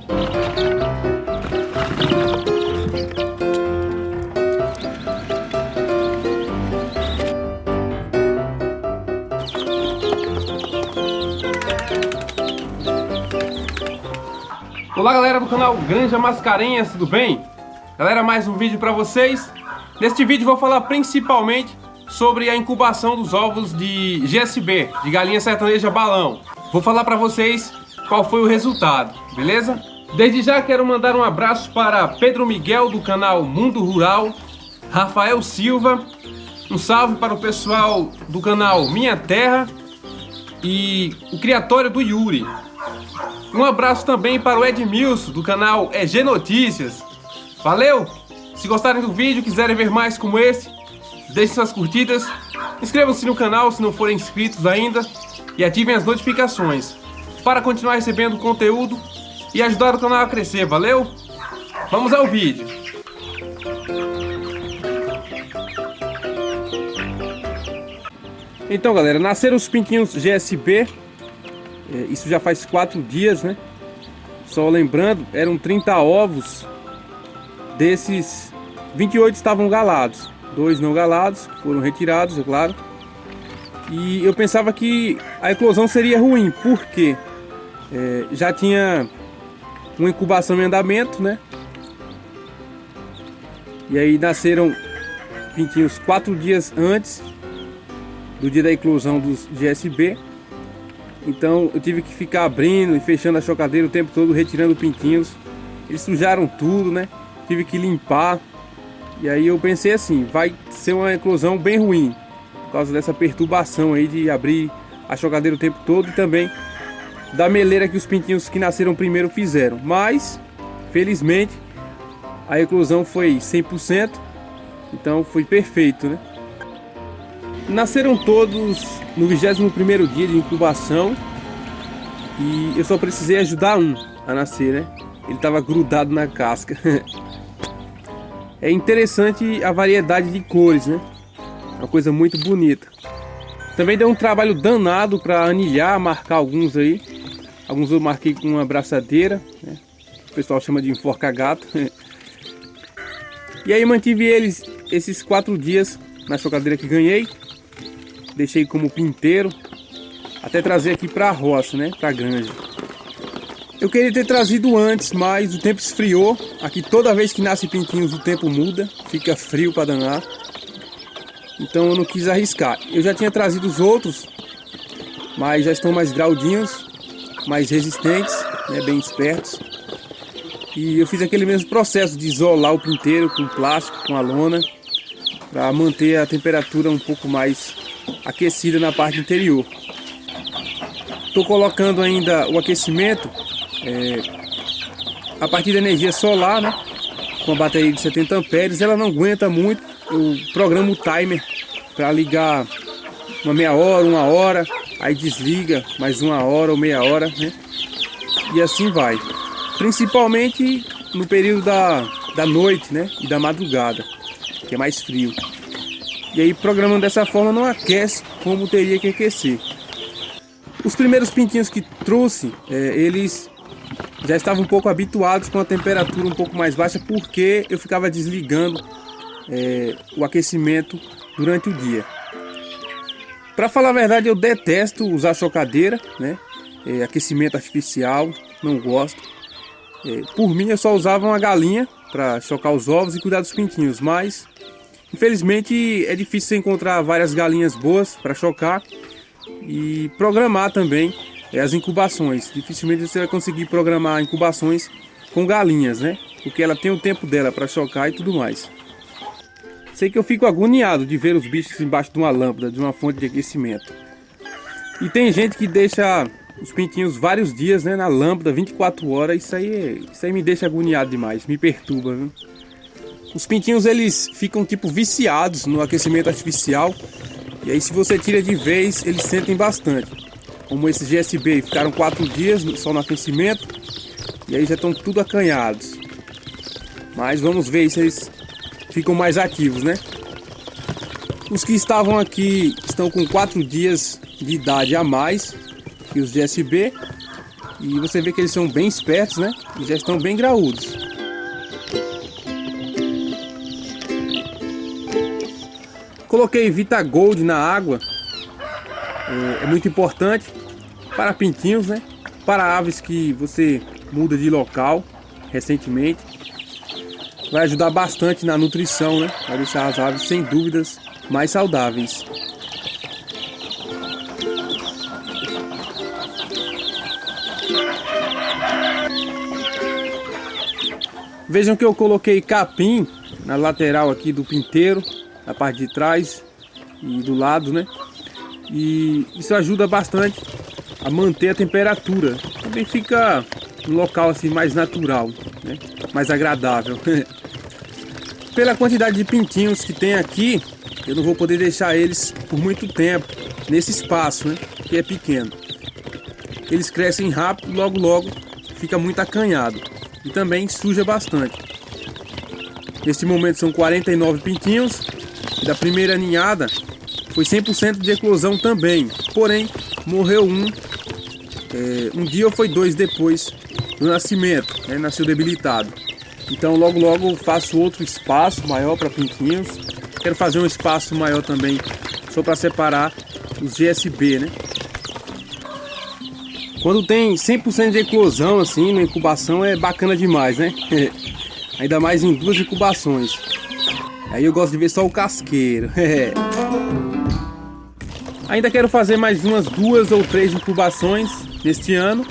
Olá galera do canal Granja Mascarenhas, tudo bem? Galera, mais um vídeo para vocês. Neste vídeo vou falar principalmente sobre a incubação dos ovos de GSB, de galinha sertaneja balão. Vou falar para vocês qual foi o resultado, beleza? Desde já quero mandar um abraço para Pedro Miguel do canal Mundo Rural, Rafael Silva, um salve para o pessoal do canal Minha Terra e o criatório do Yuri. Um abraço também para o Edmilson, do canal EG Notícias. Valeu! Se gostarem do vídeo, quiserem ver mais como esse, deixem suas curtidas, inscrevam-se no canal se não forem inscritos ainda e ativem as notificações para continuar recebendo conteúdo e ajudar o canal a crescer, valeu? Vamos ao vídeo! Então galera, nasceram os pintinhos GSB. Isso já faz 4 dias, né? Só lembrando, eram 30 ovos. Desses, 28 estavam galados. 2 não galados, foram retirados, é claro. E eu pensava que a eclosão seria ruim, porque já tinha uma incubação em andamento, né? E aí nasceram pintinhos 4 dias antes do dia da eclosão dos GSB. Então eu tive que ficar abrindo e fechando a chocadeira o tempo todo, retirando pintinhos. Eles sujaram tudo, né? Tive que limpar. E aí eu pensei assim, vai ser uma eclosão bem ruim, por causa dessa perturbação aí de abrir a chocadeira o tempo todo e também da meleira que os pintinhos que nasceram primeiro fizeram. Mas, felizmente, a eclosão foi 100%, então foi perfeito, né? Nasceram todos no 21º dia de incubação e eu só precisei ajudar um a nascer, né? Ele estava grudado na casca. É interessante a variedade de cores, né? Uma coisa muito bonita. Também deu um trabalho danado para anilhar, marcar alguns aí. Alguns eu marquei com uma braçadeira, né? O pessoal chama de enforca-gato. E aí mantive eles esses 4 dias na chocadeira que ganhei. Deixei como pinteiro, até trazer aqui para a roça, né? Para a granja. Eu queria ter trazido antes, mas o tempo esfriou. Aqui toda vez que nasce pintinhos o tempo muda, fica frio para danar. Então eu não quis arriscar. Eu já tinha trazido os outros, mas já estão mais graudinhos, mais resistentes, né? Bem espertos. E eu fiz aquele mesmo processo de isolar o pinteiro com plástico, com a lona, para manter a temperatura um pouco mais aquecida na parte interior. Estou colocando ainda o aquecimento a partir da energia solar, né? Com a bateria de 70 amperes. Ela não aguenta muito. Eu programo o timer para ligar uma meia hora, 1 hora, aí desliga mais 1 hora ou meia hora, né? E assim vai. Principalmente no período da noite, né? E da madrugada, que é mais frio. E aí, programando dessa forma, não aquece como teria que aquecer. Os primeiros pintinhos que trouxe, eles já estavam um pouco habituados com a temperatura um pouco mais baixa, porque eu ficava desligando o aquecimento durante o dia. Para falar a verdade, eu detesto usar chocadeira, né? Aquecimento artificial, não gosto. Por mim, eu só usava uma galinha para chocar os ovos e cuidar dos pintinhos, mas infelizmente é difícil você encontrar várias galinhas boas para chocar e programar também as incubações. Dificilmente você vai conseguir programar incubações com galinhas, né? Porque ela tem o tempo dela para chocar e tudo mais. Sei que eu fico agoniado de ver os bichos embaixo de uma lâmpada, de uma fonte de aquecimento. E tem gente que deixa os pintinhos vários dias, né, na lâmpada, 24 horas. Isso aí me deixa agoniado demais, me perturba, viu? Os pintinhos, eles ficam tipo viciados no aquecimento artificial. E aí se você tira de vez, eles sentem bastante. Como esses GSB ficaram 4 dias só no aquecimento. E aí já estão tudo acanhados. Mas vamos ver se eles ficam mais ativos, né? Os que estavam aqui estão com 4 dias de idade a mais que os GSB. E você vê que eles são bem espertos, né? E já estão bem graúdos. Coloquei Vita Gold na água. É muito importante para pintinhos, né? Para aves que você muda de local recentemente. Vai ajudar bastante na nutrição, né? Vai deixar as aves, sem dúvidas, mais saudáveis. Vejam que eu coloquei capim na lateral aqui do pinteiro, na parte de trás e do lado, né? E isso ajuda bastante a manter a temperatura. Também fica um local assim mais natural, né? Mais agradável. Pela quantidade de pintinhos que tem aqui, eu não vou poder deixar eles por muito tempo nesse espaço, né? Que é pequeno. Eles crescem rápido, logo logo fica muito acanhado e também suja bastante. Neste momento são 49 pintinhos e da primeira ninhada foi 100% de eclosão também, porém morreu um dia ou foi 2 depois do nascimento, né? Nasceu debilitado. Então logo logo faço outro espaço maior para pintinhos. Quero fazer um espaço maior também só para separar os GSB, né? Quando tem 100% de eclosão assim na incubação é bacana demais, né? Ainda mais em 2 incubações. Aí eu gosto de ver só o casqueiro. Ainda quero fazer mais umas 2 ou 3 incubações neste ano.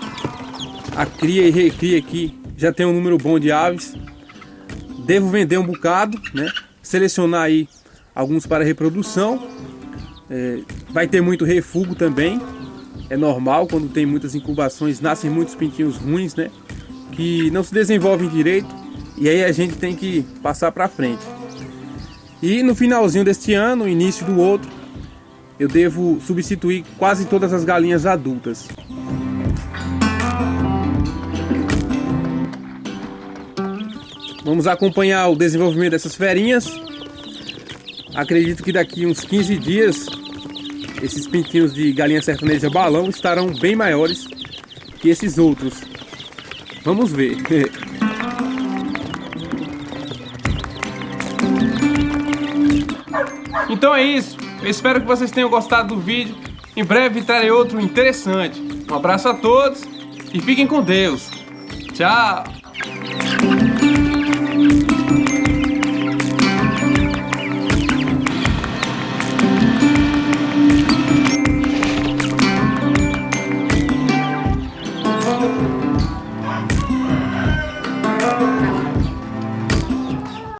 A cria e recria aqui já tem um número bom de aves. Devo vender um bocado, né? Selecionar aí alguns para reprodução. Vai ter muito refúgio também. É normal, quando tem muitas incubações, nascem muitos pintinhos ruins, né? Que não se desenvolvem direito. E aí a gente tem que passar para frente. E no finalzinho deste ano, início do outro, eu devo substituir quase todas as galinhas adultas. Vamos acompanhar o desenvolvimento dessas ferinhas. Acredito que daqui uns 15 dias esses pintinhos de galinha sertaneja balão estarão bem maiores que esses outros. Vamos ver. Então é isso. Eu espero que vocês tenham gostado do vídeo. Em breve trarei outro interessante. Um abraço a todos e fiquem com Deus. Tchau!